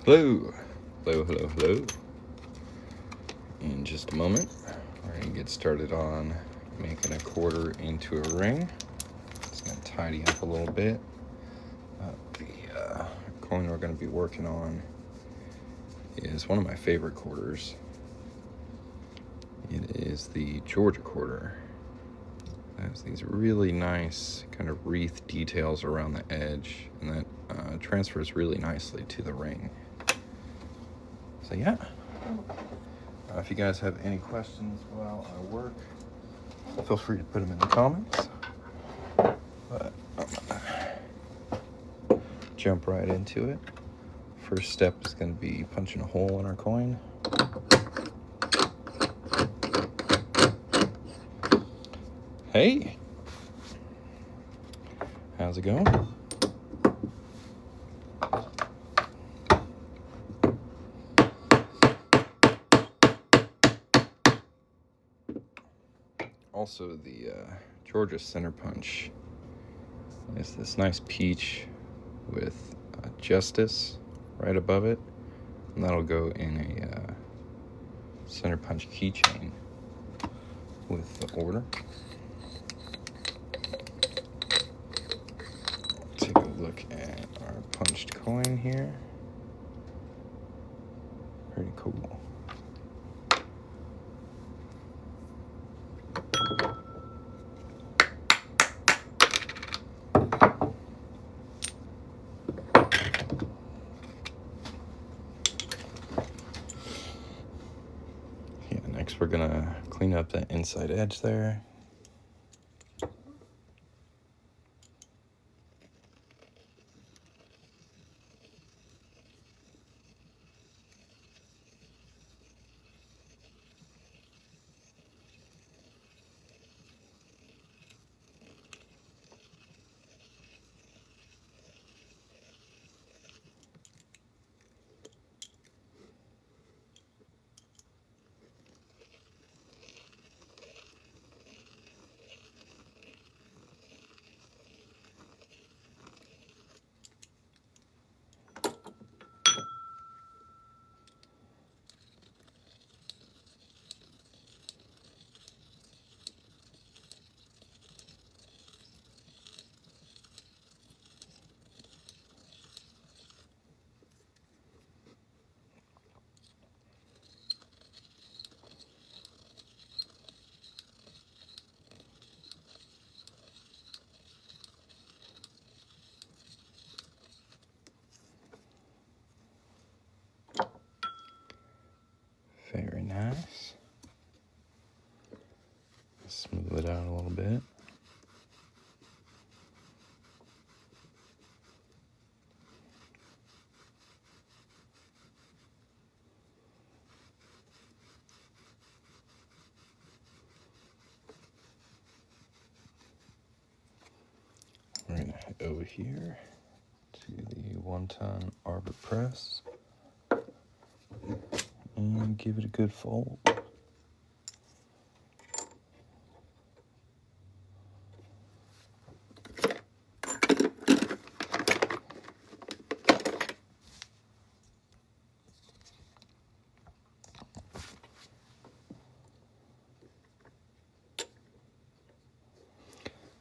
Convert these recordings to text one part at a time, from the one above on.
Hello, hello, hello, hello. In just a moment, we're going to get started on making a quarter into a ring. It's going to tidy up a little bit. The coin we're going to be working on is one of my favorite quarters. It is the Georgia quarter. It has these really nice kind of wreath details around the edge, and that transfers really nicely to the ring. So yeah, if you guys have any questions while I work, feel free to put them in the comments. But I'm gonna jump right into it. First step is going to be punching a hole in our coin. Hey, how's it going? Also, the Georgia center punch is this nice peach with Justice right above it, and that'll go in a center punch keychain with the order. Take a look at our punched coin here. Pretty cool. Next, we're gonna clean up that inside edge there. Very nice. Smooth it out a little bit. We're going to head over here to the 1-ton arbor press and give it a good fold.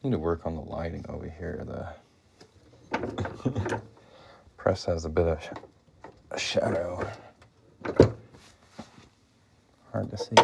Need to work on the lighting over here. The press has a bit of a shadow. Hard to see.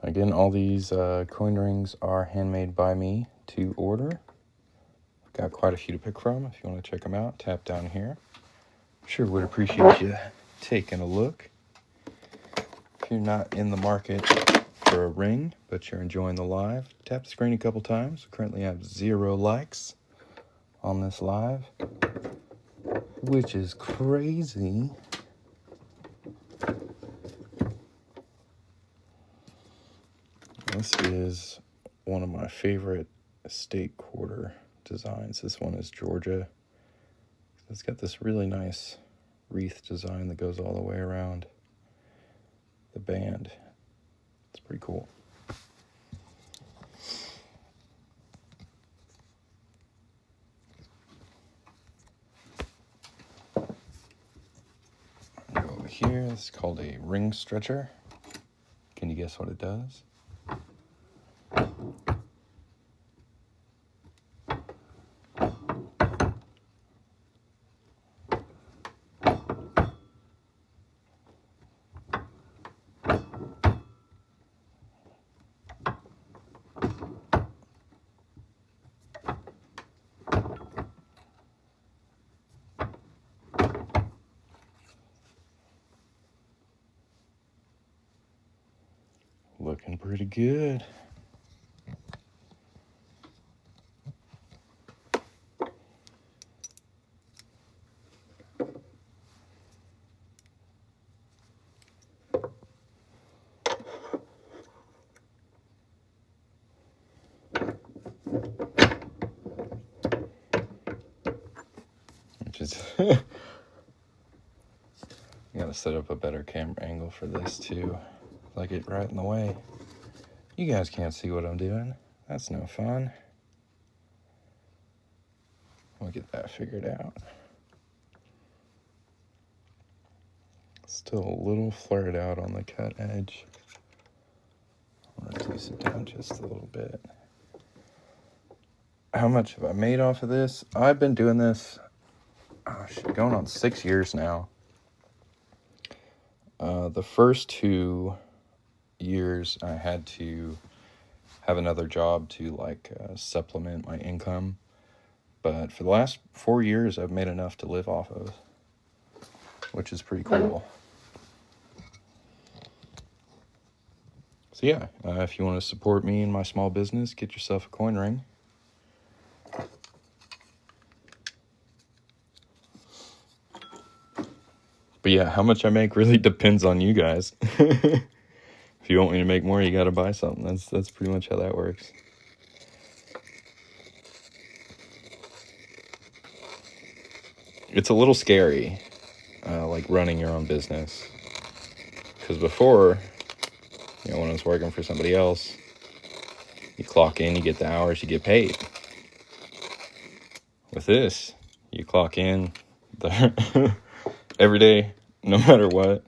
Again, all these coin rings are handmade by me to order. I've got quite a few to pick from. If you want to check them out, tap down here. Sure would appreciate you taking a look. If you're not in the market for a ring, but you're enjoying the live, tap the screen a couple times. We currently have 0 likes on this live, which is crazy. This is one of my favorite estate quarter designs. This one is Georgia. It's got this really nice wreath design that goes all the way around the band. It's pretty cool. Go over here. This is called a ring stretcher. Can you guess what it does? Looking pretty good. Which is I gotta set up a better camera angle for this too. I get right in the way. You guys can't see what I'm doing. That's no fun. We'll get that figured out. Still a little flared out on the cut edge. I'll reduce it down just a little bit. How much have I made off of this? I've been doing this, going on 6 years now. The first 2 years I had to have another job to supplement my income, but for the last 4 years I've made enough to live off of, which is pretty cool. So yeah, if you want to support me and my small business, get yourself a coin ring. But yeah, how much I make really depends on you guys. If you want me to make more, you gotta buy something. That's pretty much how that works. It's a little scary, running your own business. Because before, when I was working for somebody else, you clock in, you get the hours, you get paid. With this, you clock in every day, no matter what.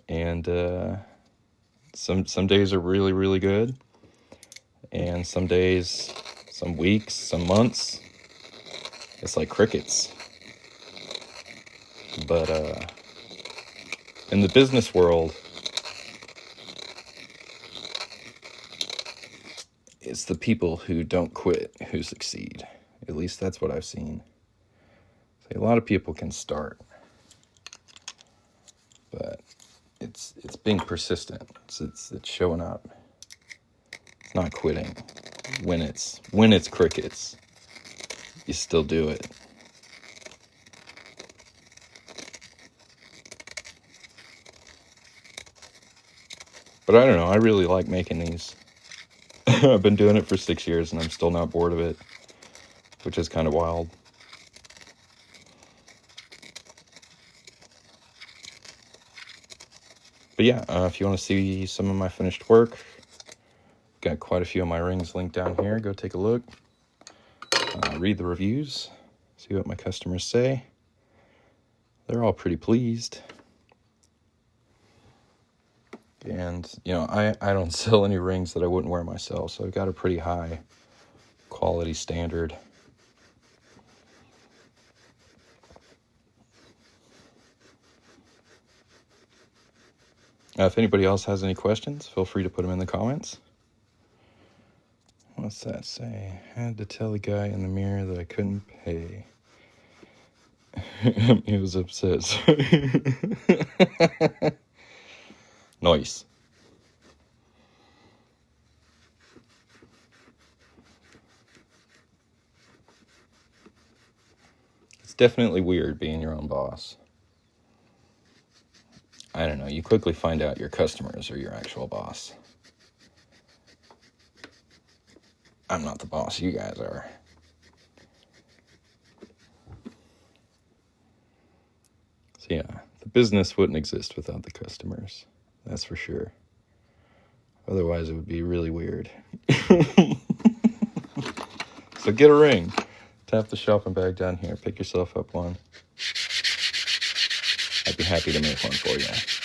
And some days are really, really good. And some days, some weeks, some months, it's like crickets. But in the business world, it's the people who don't quit who succeed. At least that's what I've seen. So a lot of people can start, but it's being persistent. It's showing up. It's not quitting. When it's crickets, you still do it. But I don't know. I really like making these. I've been doing it for 6 years and I'm still not bored of it, which is kind of wild. But yeah, if you want to see some of my finished work, got quite a few of my rings linked down here. Go take a look. Read the reviews. See what my customers say. They're all pretty pleased. And, I don't sell any rings that I wouldn't wear myself, so I've got a pretty high quality standard. If anybody else has any questions, feel free to put them in the comments. What's that say? I had to tell the guy in the mirror that I couldn't pay. He was upset. Nice. It's definitely weird being your own boss. I don't know, you quickly find out your customers are your actual boss. I'm not the boss, you guys are. So yeah, the business wouldn't exist without the customers. That's for sure. Otherwise, it would be really weird. So get a ring. Tap the shopping bag down here. Pick yourself up one. I'd be happy to make one for you.